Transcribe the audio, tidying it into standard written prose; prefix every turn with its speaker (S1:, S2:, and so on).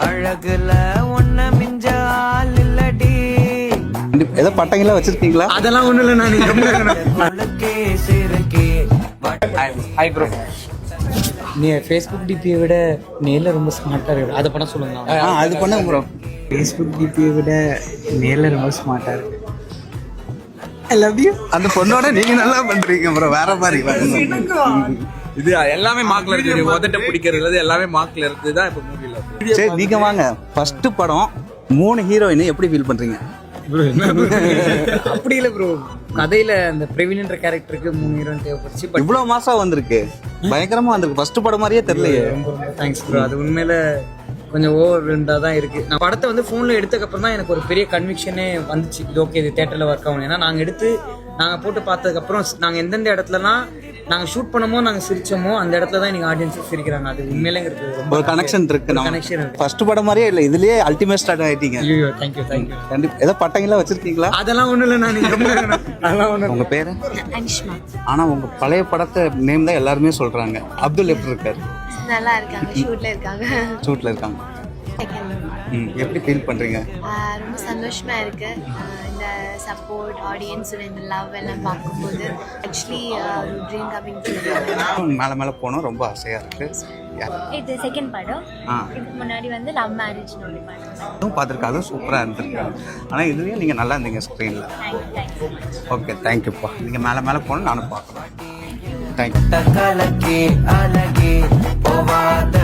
S1: அழகுல ஒன்ன மிஞ்சால் இல்லடி.
S2: ஏதோ பட்டங்கள்லாம் வச்சிருக்கீங்களா?
S3: அதெல்லாம் ஒண்ணும் இல்லை. நான்
S1: கொழுக்கே சிறுக்கே
S3: ஹாய் ப்ரோ. நீ ஃபேஸ்புக் டிபியை விட நேரில் ரொம்ப ஸ்மார்ட்டாக இருக்கு. அதை பண்ண சொல்லுங்க.
S2: அது பண்ண ப்ரோ.
S3: ஃபேஸ்புக் டிபியை விட நேரில் ரொம்ப ஸ்மார்ட்டாக இருக்கு. I love you.
S2: அந்த பொண்ணோட நீங்க நல்லா பண்றீங்க ப்ரோ. வேற மாதிரி
S4: இது எல்லாமே மார்க்ல இருக்கு. உதட்ட பிடிக்கிறது எல்லாமே மார்க்ல இருக்குது தான் இப்ப மூவில.
S2: சரி நீங்க வாங்க. ஃபர்ஸ்ட் படம் 3 ஹீரோயின் எப்படி ஃபீல் பண்றீங்க?
S3: அப்படி இல்லை ப்ரோ. கதையில அந்த பிரவீன்ன்ற கேரக்டருக்கு 3 ஹீரோயின் தேவைப்படுச்சு. பட்
S2: இவ்வளவு மாசம் வந்திருக்கு, பயங்கரமா வந்திருக்கு. ஃபர்ஸ்ட் படம் மாதிரியே தெரியலையே.
S3: ரொம்ப ரொம்ப தேங்க்ஸ் ப்ரோ. அது உண்மையில கொஞ்சம் ஓவர் தான் இருக்கு. நான் படத்தை வந்து ஃபோனில் எடுத்ததுக்கப்புறம் தான் எனக்கு ஒரு பெரிய கன்விக்ஷனே வந்துச்சு. இது ஓகே, இது தேட்டரில் ஒர்க் ஆகணும். ஏன்னா நாங்கள் போட்டு பார்த்ததுக்கப்புறம் நாங்கள் எந்தெந்த இடத்துலலாம் நாங்கள் ஷூட் பண்ணும்போது நாங்கள் சிரிச்சோமோ அந்த இடத்துல தான் எனக்கு ஆடியன்ஸும் சிரிக்கிறாங்க. அது உண்மையிலேங்கிறது
S2: ஒரு கனெக்ஷன் இருக்கு.
S3: கனெக்ஷன் இருக்கு.
S2: ஃபர்ஸ்ட் படம் மாதிரியே இல்லை, இதுலயே அல்டிமேட் ஸ்டார்ட் ஆயிட்டீங்க.
S3: ஐயோ தேங்க்யூ.
S2: கண்டிப்பா. ஏதோ பட்டங்கள்லாம் வச்சிருக்கீங்களா?
S3: அதெல்லாம் ஒன்றும் இல்லை. அதெல்லாம் ஒன்றும்.
S2: உங்க பேரு?
S5: அனிஷ்மா.
S2: ஆனா உங்க பழைய படத்தை நேம் தான் எல்லாருமே சொல்றாங்க. அப்துல் எப்படி இருக்காரு?
S5: நல்லா இருக்காங்க.
S2: ஷூட்ல இருக்காங்க. எப்படி ஃபீல் பண்றீங்க?
S5: ரொம்ப சந்தோஷமா இருக்கு. இந்த சப்போர்ட், ஆடியன்ஸோட இந்த லவ் எல்லாம் பார்க்கும்போது ஆக்சுவலி ட்ரீம் கமிங் ட்ரூ.
S2: மேல மேல போனோம், ரொம்ப ஆசையா இருக்கு.
S6: இது செகண்ட் படம். இதுக்கு முன்னாடி வந்து லவ் மேரேஜ்
S2: அதுவும் பார்த்துருக்கேன், அதுவும் சூப்பராக இருந்திருக்கு. ஆனால் இதுலேயும் நீங்கள் நல்லா இருந்தீங்க ஸ்க்ரீனில். ஓகே தேங்க்யூப்பா. நீங்கள் மேலே மேலே போகணும், நானும் பார்க்குறேன். தேங்க்யூ.
S1: கலக்கே அழகே போவாத